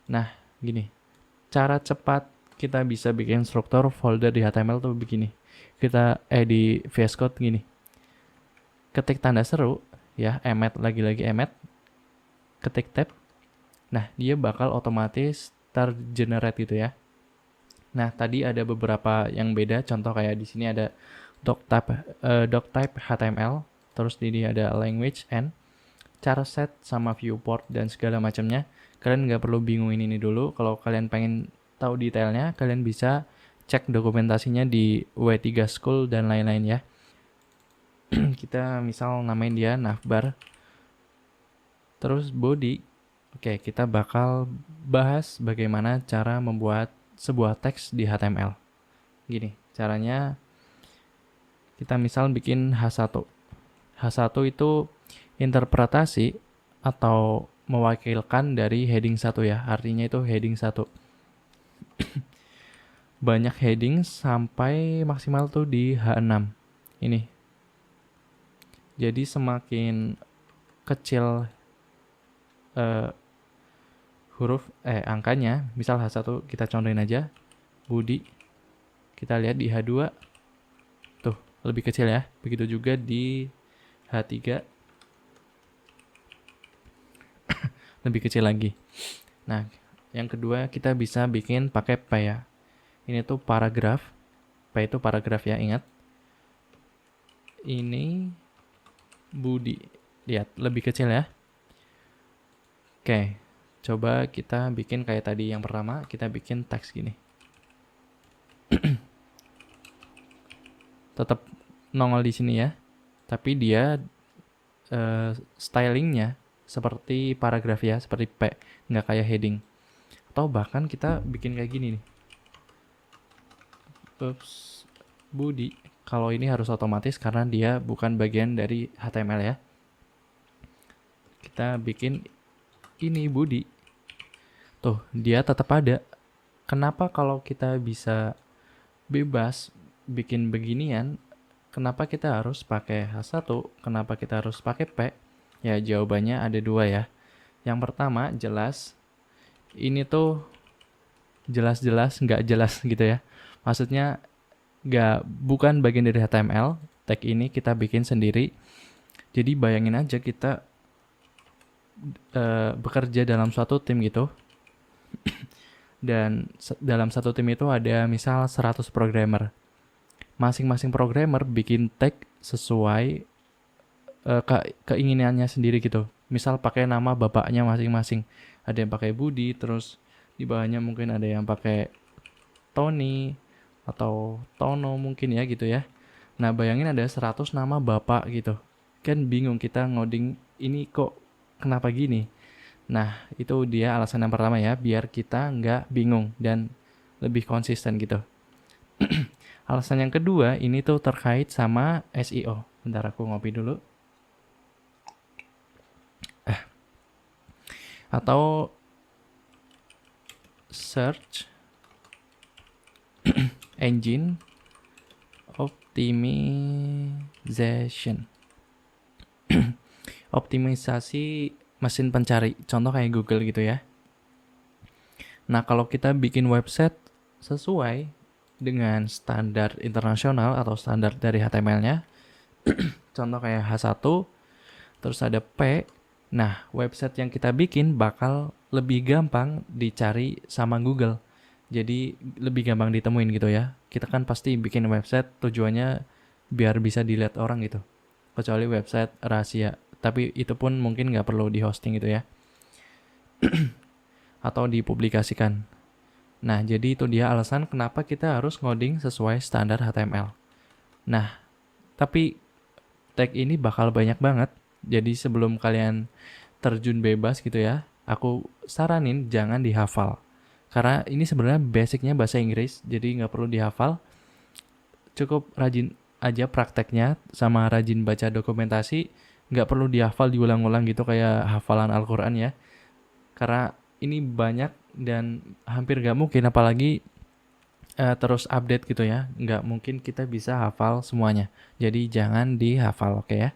Nah, gini. Cara cepat kita bisa bikin struktur folder di HTML tuh begini. Di VS Code gini. Ketik tanda seru, ya, emet, lagi-lagi emet, ketik tab. Nah, dia bakal otomatis tergenerate gitu ya. Nah, tadi ada beberapa yang beda. Contoh kayak di sini ada doctype HTML, terus di sini ada language and cara set sama viewport dan segala macamnya. Kalian nggak perlu bingungin ini dulu. Kalau kalian pengen tahu detailnya, kalian bisa cek dokumentasinya di W3 School dan lain-lain ya. Kita misal namain dia navbar, terus body. Oke, kita bakal bahas bagaimana cara membuat sebuah teks di HTML. Gini, caranya kita misal bikin H1. H1 itu interpretasi atau mewakilkan dari heading 1 ya. Artinya itu heading 1. Banyak heading sampai maksimal tuh di H6. Ini. Jadi semakin kecil angkanya, misal H1 kita contohin aja, budi. Kita lihat di H2 tuh lebih kecil ya. Begitu juga di H3 lebih kecil lagi. Nah, yang kedua kita bisa bikin pakai P ya. Ini tuh paragraf. P itu paragraf ya, ingat. Ini budi. Lihat, lebih kecil ya. Oke, coba kita bikin kayak tadi yang pertama, kita bikin teks gini. Tetap nongol di sini ya. Tapi dia stylingnya seperti paragraf ya, seperti P, nggak kayak heading. Atau bahkan kita bikin kayak gini nih. Budi. Kalau ini harus otomatis karena dia bukan bagian dari HTML ya. Kita bikin ini budi. Tuh, dia tetap ada. Kenapa kalau kita bisa bebas bikin beginian, kenapa kita harus pakai H1? Kenapa kita harus pakai P? Ya, jawabannya ada dua ya. Yang pertama, jelas. Ini tuh jelas-jelas nggak jelas gitu ya. Maksudnya bukan bagian dari HTML. Tag ini kita bikin sendiri. Jadi bayangin aja kita bekerja dalam suatu tim gitu. Dan dalam satu tim itu ada misal 100 programmer. Masing-masing programmer bikin tag sesuai keinginannya sendiri gitu. Misal pakai nama bapaknya masing-masing. Ada yang pakai Budi, terus di bawahnya mungkin ada yang pakai Tony atau Tono mungkin ya gitu ya. Nah, bayangin ada 100 nama bapak gitu. Kan bingung kita ngoding ini kok kenapa gini. Nah, itu dia alasan yang pertama ya, biar kita nggak bingung dan lebih konsisten gitu. Alasan yang kedua, ini tuh terkait sama SEO. Bentar aku ngopi dulu. Atau search engine optimization. Optimisasi mesin pencari, contoh kayak Google gitu ya. Nah, kalau kita bikin website sesuai dengan standar internasional atau standar dari HTML-nya, contoh kayak H1, terus ada P. Nah, website yang kita bikin bakal lebih gampang dicari sama Google. Jadi lebih gampang ditemuin gitu ya. Kita kan pasti bikin website tujuannya biar bisa dilihat orang gitu. Kecuali website rahasia. Tapi itu pun mungkin nggak perlu di hosting gitu ya. Atau dipublikasikan. Nah, jadi itu dia alasan kenapa kita harus ngoding sesuai standar HTML. Nah, tapi tag ini bakal banyak banget. Jadi sebelum kalian terjun bebas gitu ya, aku saranin jangan dihafal. Karena ini sebenarnya basicnya bahasa Inggris, jadi nggak perlu dihafal. Cukup rajin aja prakteknya sama rajin baca dokumentasi. Nggak perlu dihafal diulang-ulang gitu kayak hafalan Al-Quran ya. Karena ini banyak dan hampir nggak mungkin, apalagi terus update gitu ya. Nggak mungkin kita bisa hafal semuanya. Jadi jangan dihafal, oke ya.